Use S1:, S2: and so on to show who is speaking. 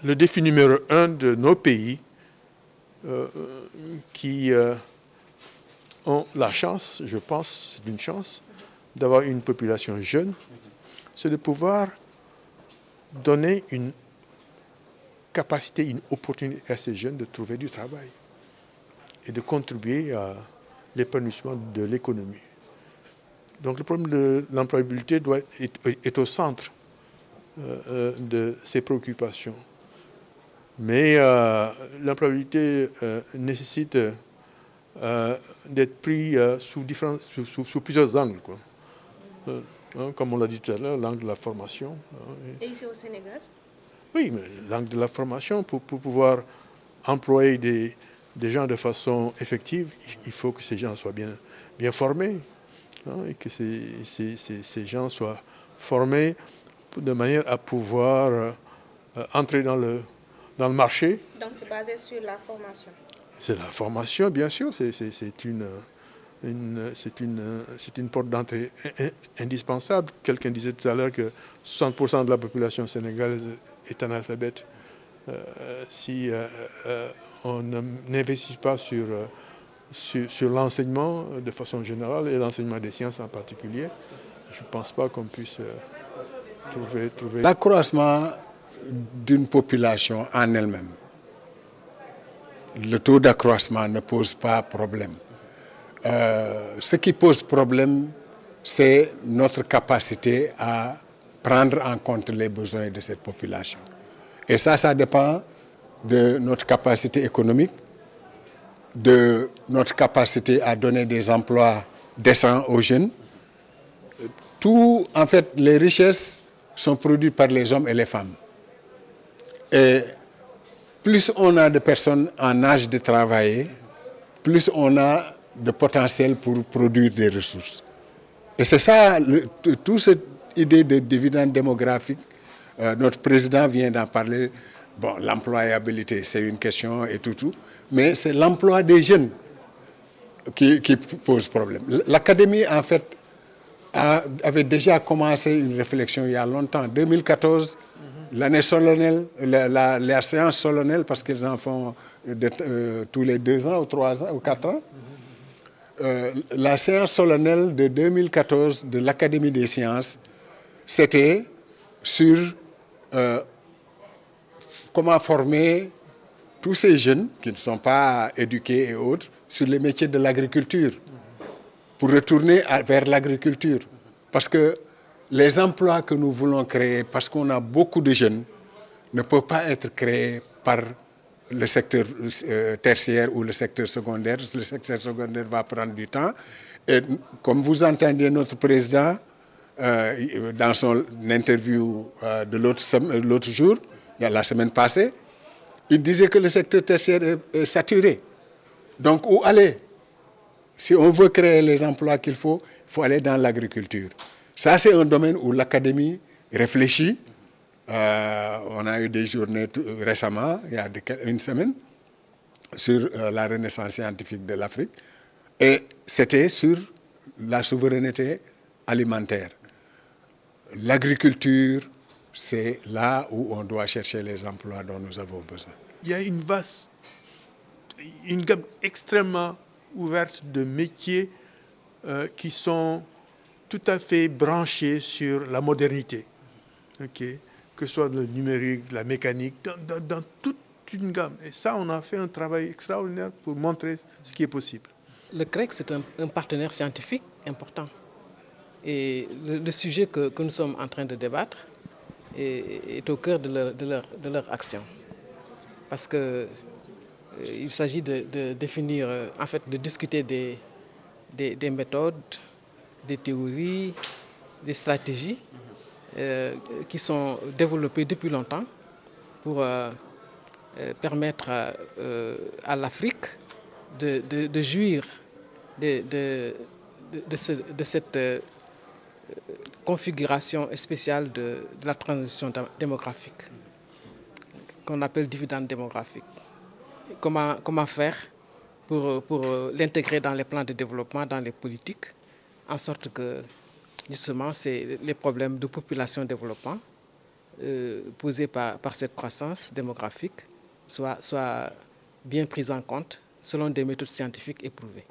S1: le défi numéro un de nos pays qui ont la chance, je pense, c'est une chance, d'avoir une population jeune, c'est de pouvoir donner une capacité, une opportunité à ces jeunes de trouver du travail et de contribuer à l'épanouissement de l'économie. Donc le problème de l'employabilité est au centre de ces préoccupations. Mais l'employabilité nécessite d'être pris sous plusieurs angles, quoi. Comme on l'a dit tout à l'heure, l'angle de la formation.
S2: Et ici au Sénégal?
S1: Oui, mais l'angle de la formation, pour pouvoir employer des gens de façon effective, il faut que ces gens soient bien formés, hein, et que ces gens soient formés de manière à pouvoir entrer dans le marché.
S2: Donc c'est basé sur la formation?
S1: C'est la formation, bien sûr, c'est une porte d'entrée indispensable. Quelqu'un disait tout à l'heure que 60% de la population sénégalaise est analphabète. Si on n'investit pas sur l'enseignement de façon générale et l'enseignement des sciences en particulier, je ne pense pas qu'on puisse trouver...
S3: L'accroissement d'une population en elle-même, le taux d'accroissement ne pose pas problème. Ce qui pose problème, c'est notre capacité à prendre en compte les besoins de cette population. Et ça dépend de notre capacité économique, de notre capacité à donner des emplois décents aux jeunes. Tout, en fait, les richesses sont produites par les hommes et les femmes. Et plus on a de personnes en âge de travailler, plus on a de potentiel pour produire des ressources. Et c'est ça, toute cette idée de dividende démographique, notre président vient d'en parler. Bon, l'employabilité, c'est une question et tout, mais c'est l'emploi des jeunes qui pose problème. L'Académie, en fait, avait déjà commencé une réflexion il y a longtemps. En 2014, l'année solennelle, la séance solennelle, parce qu'ils en font tous les 2 ans ou 3 ans ou 4 ans, la séance solennelle de 2014 de l'Académie des sciences, c'était sur comment former tous ces jeunes qui ne sont pas éduqués et autres sur les métiers de l'agriculture, pour retourner vers l'agriculture. Parce que les emplois que nous voulons créer, parce qu'on a beaucoup de jeunes, ne peuvent pas être créés par le secteur tertiaire ou le secteur secondaire. Le secteur secondaire va prendre du temps. Et comme vous entendiez notre président, dans son interview de l'autre jour, la semaine passée, il disait que le secteur tertiaire est saturé. Donc, où aller? Si on veut créer les emplois qu'il faut aller dans l'agriculture. Ça, c'est un domaine où l'Académie réfléchit. On a eu des journées récemment, il y a une semaine, sur la renaissance scientifique de l'Afrique. Et c'était sur la souveraineté alimentaire. L'agriculture, c'est là où on doit chercher les emplois dont nous avons besoin.
S1: Il y a une gamme extrêmement ouverte de métiers qui sont tout à fait branchés sur la modernité. Okay? Que ce soit le numérique, la mécanique, dans toute une gamme. Et ça, on a fait un travail extraordinaire pour montrer ce qui est possible.
S4: Le CREC, c'est un partenaire scientifique important. Et le sujet que nous sommes en train de débattre est au cœur de leur action. Parce qu'il s'agit de définir, en fait, de discuter des méthodes, des théories, des stratégies qui sont développées depuis longtemps pour permettre à l'Afrique de jouir de cette configuration spéciale de la transition démographique, qu'on appelle dividende démographique. Comment faire pour l'intégrer dans les plans de développement, dans les politiques, en sorte que, justement, les problèmes de population développement posées par cette croissance démographique soient bien prises en compte selon des méthodes scientifiques éprouvées.